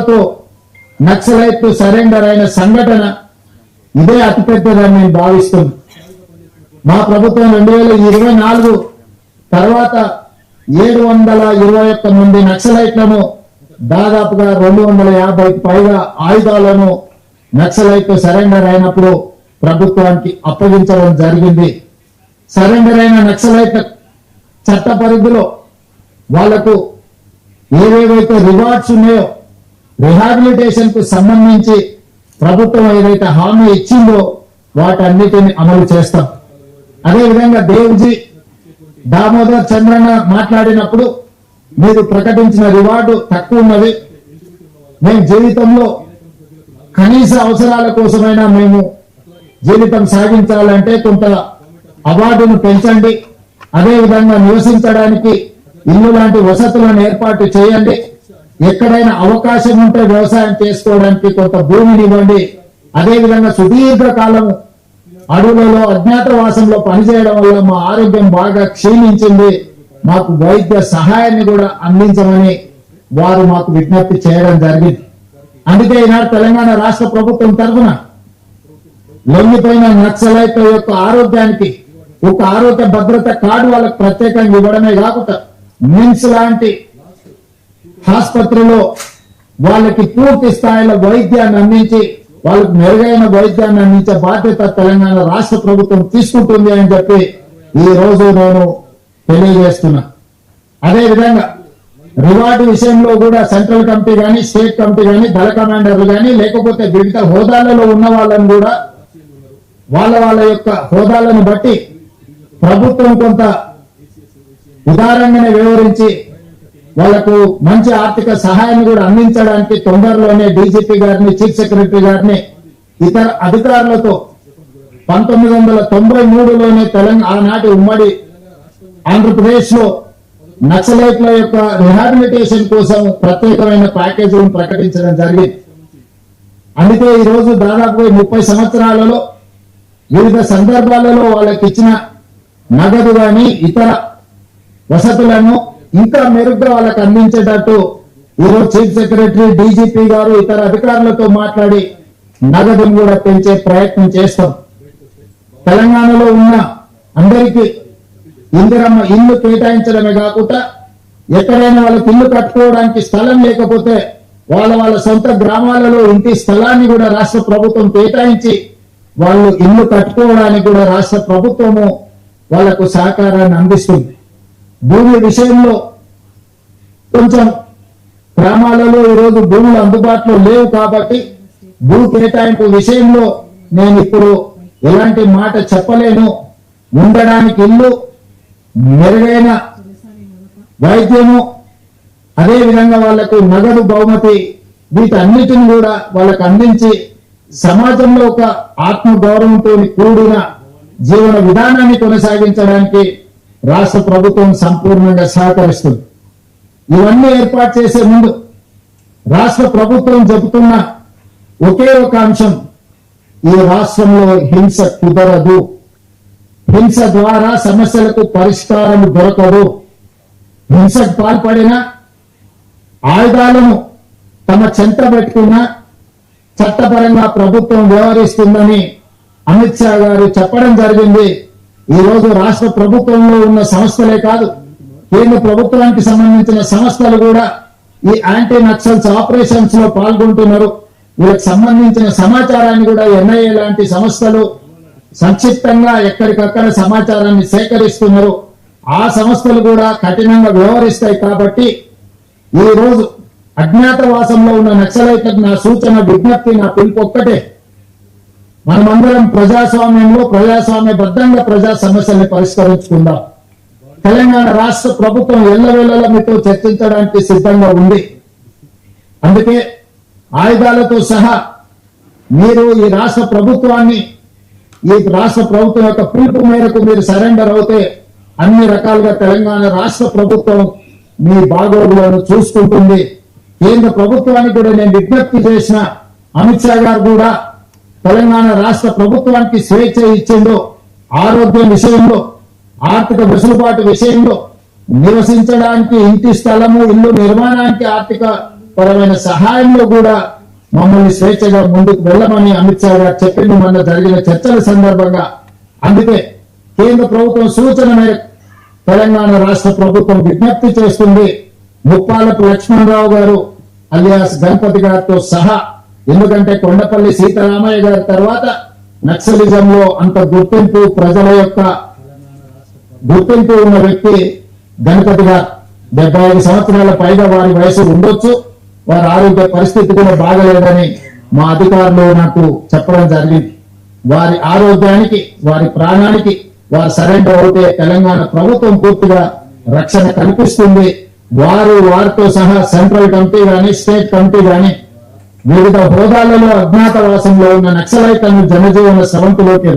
తో నక్సలైట్లు సరెండర్ అయిన సంఘటన ఇదే అతిపెద్దదని నేను భావిస్తున్నాను. మా ప్రభుత్వం 2024 తర్వాత 721 మంది నక్సలైట్లను దాదాపుగా 250కి పైగా ఆయుధాలను నక్సలైట్లు సరెండర్ అయినప్పుడు ప్రభుత్వానికి అప్పగించడం జరిగింది. సరెండర్ అయిన నక్సలైట్ల చట్ట పరిధిలో వాళ్లకు ఏవేవైతే రివార్డ్స్ ఉన్నాయో రిహాబిలిటేషన్ కు సంబంధించి ప్రభుత్వం ఏదైతే హామీ ఇచ్చిందో వాటన్నిటిని అమలు చేస్తాం. అదేవిధంగా దేవ్జీ దామోదర్ చంద్రన్న మాట్లాడినప్పుడు మీరు ప్రకటించిన రివార్డు తక్కువ ఉన్నది, మేము జీవితంలో కనీస అవసరాల కోసమైనా మేము జీవితం సాగించాలంటే కొంత అవార్డును పెంచండి, అదేవిధంగా నివసించడానికి ఇల్లు లాంటి వసతులను ఏర్పాటు చేయండి, ఎక్కడైనా అవకాశం ఉంటే వ్యవసాయం చేసుకోవడానికి కొంత భూమిని ఇవ్వండి, అదేవిధంగా సుదీర్ఘకాలం అడవులలో అజ్ఞాతవాసంలో పనిచేయడం వల్ల మా ఆరోగ్యం బాగా క్షీణించింది, మాకు వైద్య సహాయాన్ని కూడా అందించమని వారు మాకు విజ్ఞప్తి చేయడం జరిగింది. అందుకే ఈనాడు తెలంగాణ రాష్ట్ర ప్రభుత్వం తరఫున లొంగిపోయిన నక్సలైట్ల యొక్క ఆరోగ్యానికి ఒక ఆరోగ్య భద్రత కార్డు వాళ్ళకు ప్రత్యేకంగా ఇవ్వడమే కాకుండా మిమ్స్ లాంటి ఆసుపత్రిలో వాళ్ళకి పూర్తి స్థాయిలో వైద్యాన్ని అందించి వాళ్ళకు మెరుగైన వైద్యాన్ని అందించే బాధ్యత తెలంగాణ రాష్ట్ర ప్రభుత్వం తీసుకుంటుంది అని చెప్పి ఈ రోజు నేను తెలియజేస్తున్నా. అదేవిధంగా రివార్డు విషయంలో కూడా సెంట్రల్ కమిటీ కానీ స్టేట్ కమిటీ కానీ దళ కమాండర్లు కానీ లేకపోతే వివిధ హోదాలలో ఉన్న వాళ్ళని కూడా వాళ్ళ యొక్క హోదాలను బట్టి ప్రభుత్వం కొంత ఉదారంగానే వ్యవహరించి వాళ్లకు మంచి ఆర్థిక సహాయాన్ని కూడా అందించడానికి తొందరలోనే డీజీపీ గారిని, చీఫ్ సెక్రటరీ గారిని, ఇతర అధికారులతో 1993లోనే తెలంగాణ ఆనాటి ఉమ్మడి ఆంధ్రప్రదేశ్ లో నక్సలైట్ల యొక్క రిహాబిలిటేషన్ కోసం ప్రత్యేకమైన ప్యాకేజీలను ప్రకటించడం జరిగింది. అందుకే ఈ రోజు దాదాపు 30 సంవత్సరాలలో వివిధ సందర్భాలలో వాళ్ళకి ఇచ్చిన నగదు గాని ఇతర వసతులను ఇంకా మెరుగ్గా వాళ్ళకి అందించేటట్టు ఈరోజు చీఫ్ సెక్రటరీ, డీజీపీ గారు ఇతర అధికారులతో మాట్లాడి నగదును కూడా పెంచే ప్రయత్నం చేస్తాం. తెలంగాణలో ఉన్న అందరికీ ఇందిరమ్మ ఇల్లు కేటాయించడమే కాకుండా ఎక్కడైనా వాళ్ళకి ఇల్లు కట్టుకోవడానికి స్థలం లేకపోతే వాళ్ళ సొంత గ్రామాలలో ఇంటి స్థలాన్ని కూడా రాష్ట్ర ప్రభుత్వం కేటాయించి వాళ్ళు ఇల్లు కట్టుకోవడానికి కూడా రాష్ట్ర ప్రభుత్వము వాళ్లకు సహకారాన్ని అందిస్తుంది. భూమి విషయంలో కొంచెం గ్రామాలలో ఈరోజు భూములు అందుబాటులో లేవు కాబట్టి భూ కేటాయింపు విషయంలో నేను ఇప్పుడు ఎలాంటి మాట చెప్పలేను. ఉండడానికి ఇల్లు, మెరుగైన వైద్యము, అదే విధంగా వాళ్లకు నగదు బహుమతి, వీటన్నిటిని కూడా వాళ్ళకు అందించి సమాజంలో ఒక ఆత్మ గౌరవంతో కూడిన జీవన విధానాన్ని కొనసాగించడానికి రాష్ట్ర ప్రభుత్వం సంపూర్ణంగా సహకరిస్తుంది. ఇవన్నీ ఏర్పాటు చేసే ముందు రాష్ట్ర ప్రభుత్వం చెబుతున్న ఒకే ఒక అంశం, ఈ రాష్ట్రంలో హింస కుదరదు, హింస ద్వారా సమస్యలకు పరిష్కారం దొరకదు, హింసకు పాల్పడిన ఆయుధాలను తమ చెంత పెట్టుకున్న చట్టపరంగా ప్రభుత్వం వ్యవహరిస్తుందని అమిత్ షా గారు చెప్పడం జరిగింది. ఈ రోజు రాష్ట్ర ప్రభుత్వంలో ఉన్న సంస్థలే కాదు, కేంద్ర ప్రభుత్వానికి సంబంధించిన సంస్థలు కూడా ఈ యాంటీ నక్సల్స్ ఆపరేషన్స్ లో పాల్గొంటున్నారు. వీళ్ళకి సంబంధించిన సమాచారాన్ని కూడా ఎన్ఐఏ లాంటి సంస్థలు సంక్షిప్తంగా ఎక్కడికక్కడ సమాచారాన్ని సేకరిస్తున్నారు. ఆ సంస్థలు కూడా కఠినంగా వ్యవహరిస్తాయి. కాబట్టి ఈ రోజు అజ్ఞాతవాసంలో ఉన్న నక్సలైట్లకు నా సూచన, విజ్ఞప్తి, నా పిలుపు ఒక్కటే, మనమందరం ప్రజాస్వామ్యంలో ప్రజాస్వామ్యబద్ధంగా ప్రజా సమస్యల్ని పరిష్కరించుకుందాం. తెలంగాణ రాష్ట్ర ప్రభుత్వం ఎల్లవేళలా మీతో చర్చించడానికి సిద్ధంగా ఉంది. అందుకే ఆయుధాలతో సహా మీరు ఈ రాష్ట్ర ప్రభుత్వాన్ని, ఈ రాష్ట్ర ప్రభుత్వం యొక్క పిలుపు మేరకు మీరు సరెండర్ అవుతే అన్ని రకాలుగా తెలంగాణ రాష్ట్ర ప్రభుత్వం మీ బాగోగులను చూసుకుంటుంది. కేంద్ర ప్రభుత్వానికి కూడా నేను విజ్ఞప్తి చేసిన, అమిత్ షా గారు కూడా తెలంగాణ రాష్ట్ర ప్రభుత్వానికి స్వేచ్ఛ ఇచ్చిందో, ఆరోగ్యం విషయంలో, ఆర్థిక వెసులుబాటు విషయంలో, నివసించడానికి ఇంటి స్థలము, ఇల్లు నిర్మాణానికి ఆర్థిక పరమైన సహాయంలో కూడా మమ్మల్ని స్వేచ్ఛగా ముందుకు వెళ్ళమని అమిత్ షా గారు చెప్పింది మొన్న జరిగిన చర్చల సందర్భంగా. అందుకే కేంద్ర ప్రభుత్వం సూచన మేరకు తెలంగాణ రాష్ట్ర ప్రభుత్వం విజ్ఞప్తి చేస్తుంది, ముప్పాలపు లక్ష్మణరావు గారు అలియాస్ గణపతి గారితో సహా. ఎందుకంటే కొండపల్లి సీతారామయ్య గారి తర్వాత నక్సలిజంలో అంత గుర్తింపు, ప్రజల యొక్క గుర్తింపు ఉన్న వ్యక్తి గణపతి గారు. 75 సంవత్సరాల పైగా వారి వయసు ఉండొచ్చు. వారి ఆరోగ్య పరిస్థితి కూడా బాగలేదని మా అధికారులు నాకు చెప్పడం జరిగింది. వారి ఆరోగ్యానికి, వారి ప్రాణానికి వారు సరెండర్ అవుతే తెలంగాణ ప్రభుత్వం పూర్తిగా రక్షణ కల్పిస్తుంది. వారితో సహా సెంట్రల్ కమిటీ గాని, స్టేట్ కమిటీ గాని వివిధ హోదాలలో అజ్ఞాతవాసంలో ఉన్న నక్సలైట్లను జనజీవన స్రవంతిలోకి